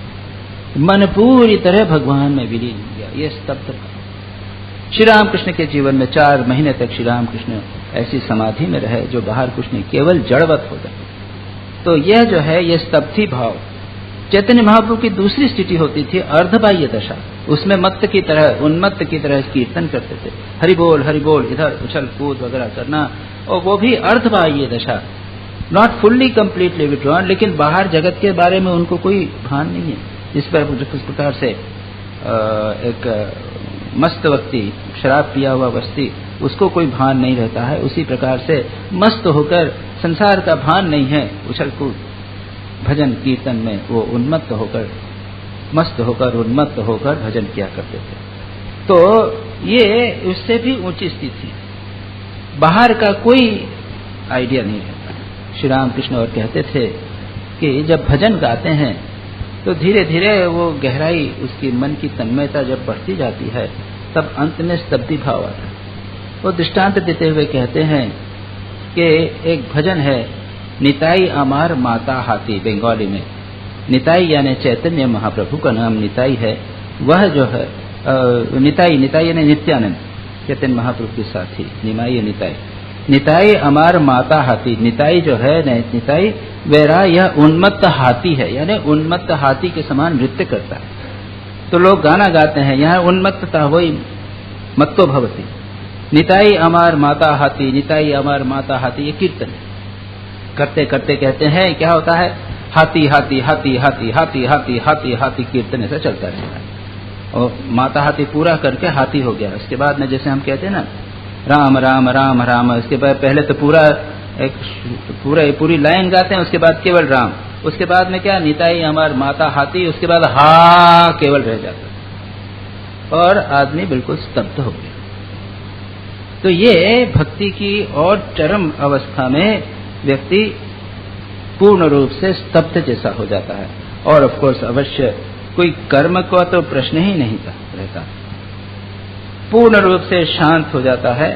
मन पूरी तरह भगवान में विलीन हो गया। ये स्तब्ध था। श्री राम कृष्ण के जीवन में 4 महीने तक श्री राम कृष्ण ऐसी समाधि में रहे जो बाहर कुछ नहीं, केवल जड़वत हो गए। तो यह जो है ये स्तब्धि भाव। चैतन्य महाप्रभु की दूसरी स्थिति होती थी अर्धबाह्य दशा, उसमें मत्त की तरह, उन्मत्त की तरह कीर्तन करते थे, हरि बोल, इधर उछल कूद वगैरह करना, और वो भी अर्धबाह्य दशा, नॉट फुल्ली कंप्लीटली विड्रॉन, लेकिन बाहर जगत के बारे में उनको कोई भान नहीं है। जिस प्रकार से एक मस्त व्यक्ति, शराब पिया हुआ व्यक्ति, उसको कोई भान नहीं रहता है, उसी प्रकार से मस्त होकर, संसार का भान नहीं है, उछल कूद भजन कीर्तन में वो उन्मत्त होकर, मस्त होकर, उन्मत्त होकर भजन किया करते थे। तो ये उससे भी ऊंची स्थिति है, बाहर का कोई आइडिया नहीं रहता। श्री राम कृष्ण और कहते थे कि जब भजन गाते हैं तो धीरे धीरे वो गहराई, उसकी मन की तन्मयता जब बढ़ती जाती है, तब अंत में स्तब्धि भाव आता है। वो दृष्टांत देते हुए कहते हैं कि एक भजन है, निताई अमार माता हाथी, बंगाली में निताई यानी चैतन्य महाप्रभु का नाम निताई है। वह जो है निताई, निताई यानी नित्यानंद, चैतन्य महाप्रभु के साथी, निमाई निताई। निताई अमार माता हाथी, निताई जो है, निताई वेरा यह उन्मत्त हाथी है, यानी उन्मत्त हाथी के समान नृत्य करता है। तो लोग गाना गाते हैं, यहाँ उन्मत्तता वही मत्तो भवती। निताई अमार माता हाथी, निताई अमार माता हाथी, ये कीर्तन करते करते कहते हैं क्या होता है, हाथी हाथी हाथी हाथी हाथी हाथी हाथी हाथी, कीर्तन ऐसा चलता रहता है। और माता हाथी पूरा करके हाथी हो गया। उसके बाद में जैसे हम कहते हैं ना राम राम राम राम, उसके बाद पहले तो पूरी लाइन गाते हैं, उसके बाद केवल राम, उसके बाद में क्या, निताई अमार माता हाथी, उसके बाद हा केवल रह जाता और आदमी बिल्कुल स्तब्ध हो गया। तो ये भक्ति की और चरम अवस्था में व्यक्ति पूर्ण रूप से स्तब्ध जैसा हो जाता है। और ऑफ कोर्स अवश्य कोई कर्म का तो प्रश्न ही नहीं रहता, पूर्ण रूप से शांत हो जाता है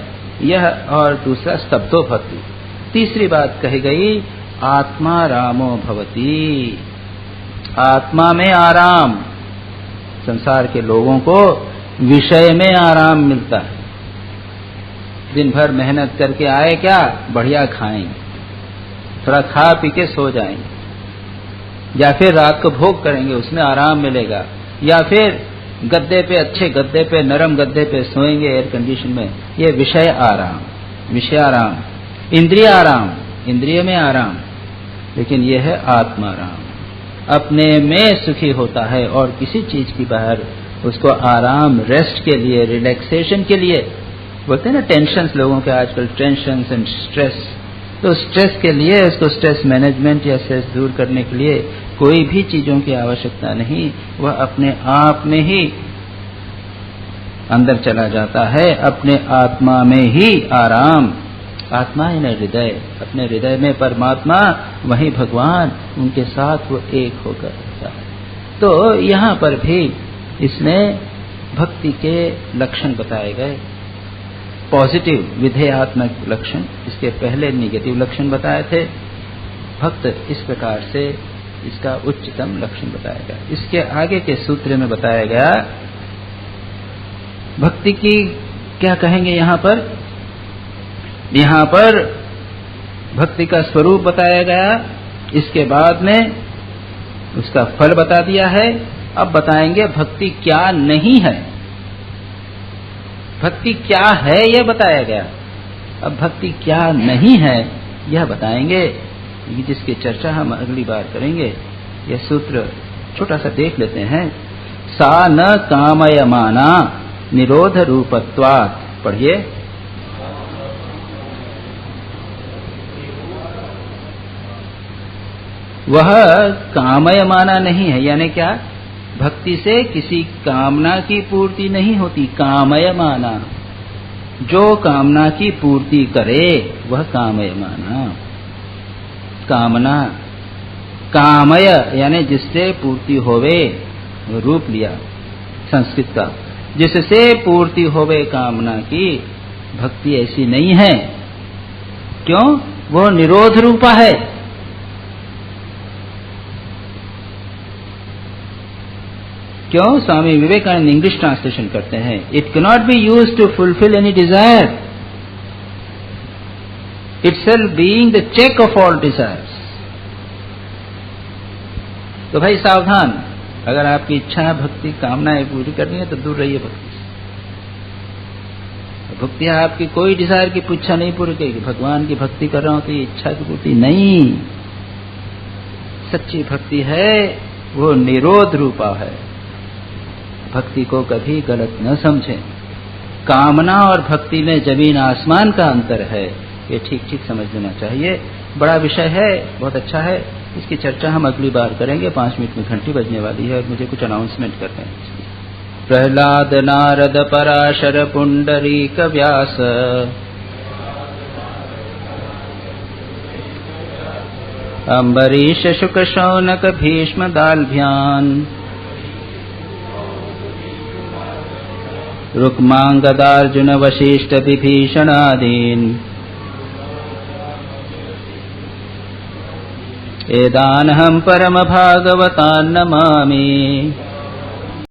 यह। और दूसरा स्तब्धो भवति। तीसरी बात कही गई, आत्मा रामो भवति, आत्मा में आराम। संसार के लोगों को विषय में आराम मिलता है, दिन भर मेहनत करके आए, क्या बढ़िया खाएंगे, थोड़ा खा पी के सो जाएंगे, या फिर रात को भोग करेंगे, उसमें आराम मिलेगा, या फिर गद्दे पे, अच्छे गद्दे पे, नरम गद्दे पे सोएंगे एयर कंडीशन में। ये विषय आराम, विषय आराम, इंद्रिय आराम, इंद्रिय में आराम। लेकिन यह है आत्माराम, अपने में सुखी होता है और किसी चीज की बाहर उसको आराम, रेस्ट के लिए, रिलैक्सेशन के लिए, बोलते हैं ना टेंशन्स लोगों के आजकल, टेंशन्स एंड स्ट्रेस, तो स्ट्रेस के लिए, उसको स्ट्रेस मैनेजमेंट या स्ट्रेस दूर करने के लिए कोई भी चीजों की आवश्यकता नहीं, वह अपने आप में ही अंदर चला जाता है, अपने आत्मा में ही आराम। आत्मा है न हृदय, अपने हृदय में परमात्मा, वही भगवान, उनके साथ वो एक होकर रहता है। तो यहाँ पर भी इसमें भक्ति के लक्षण बताए गए, पॉजिटिव विधेयात्मक लक्षण, इसके पहले निगेटिव लक्षण बताए थे। भक्त इस प्रकार से इसका उच्चतम लक्षण बताया गया। इसके आगे के सूत्र में बताया गया भक्ति की क्या कहेंगे यहाँ पर भक्ति का स्वरूप बताया गया, इसके बाद में उसका फल बता दिया है। अब बताएंगे भक्ति क्या नहीं है, भक्ति क्या है यह बताया गया। अब भक्ति क्या नहीं है यह बताएंगे, जिसकी चर्चा हम अगली बार करेंगे। यह सूत्र छोटा सा देख लेते हैं। सा न कामयमाना निरोध रूपत्वात्, पढ़िए। वह कामयमाना नहीं है, यानी क्या, भक्ति से किसी कामना की पूर्ति नहीं होती। कामयमाना, जो कामना की पूर्ति करे वह कामयमाना। कामना, कामय यानी जिससे पूर्ति होवे, रूप लिया संस्कृत का, जिससे पूर्ति होवे कामना की, भक्ति ऐसी नहीं है। क्यों? वो निरोध रूपा है। क्यों? स्वामी विवेकानंद इंग्लिश ट्रांसलेशन करते हैं, it can not be used to fulfil any desire, itself being the check of all desires। तो भाई सावधान, अगर आपकी इच्छा है भक्ति कामनाएं पूरी करनी है तो दूर रहिए भक्ति से। भक्ति आपकी कोई डिजायर की इच्छा नहीं पूरी करेगी। भगवान की भक्ति कर रहा हूं तो ये इच्छा की पूर्ति नहीं। सच्ची भक्ति है वो निरोध रूपा है, भक्ति को कभी गलत न समझें। कामना और भक्ति में जमीन आसमान का अंतर है, ये ठीक ठीक समझ लेना चाहिए। बड़ा विषय है, बहुत अच्छा है, इसकी चर्चा हम अगली बार करेंगे। 5 मिनट में घंटी बजने वाली है और मुझे कुछ अनाउंसमेंट करना है। प्रहलाद नारद पराशर पुंडरीक व्यास, अम्बरीश शुक शौनक भीष्म दाल्भ्यान्, रुक्मांगदार्जुन वशिष्ठ विभीषणादीन्, एदानहं परम भागवतान् नमामि।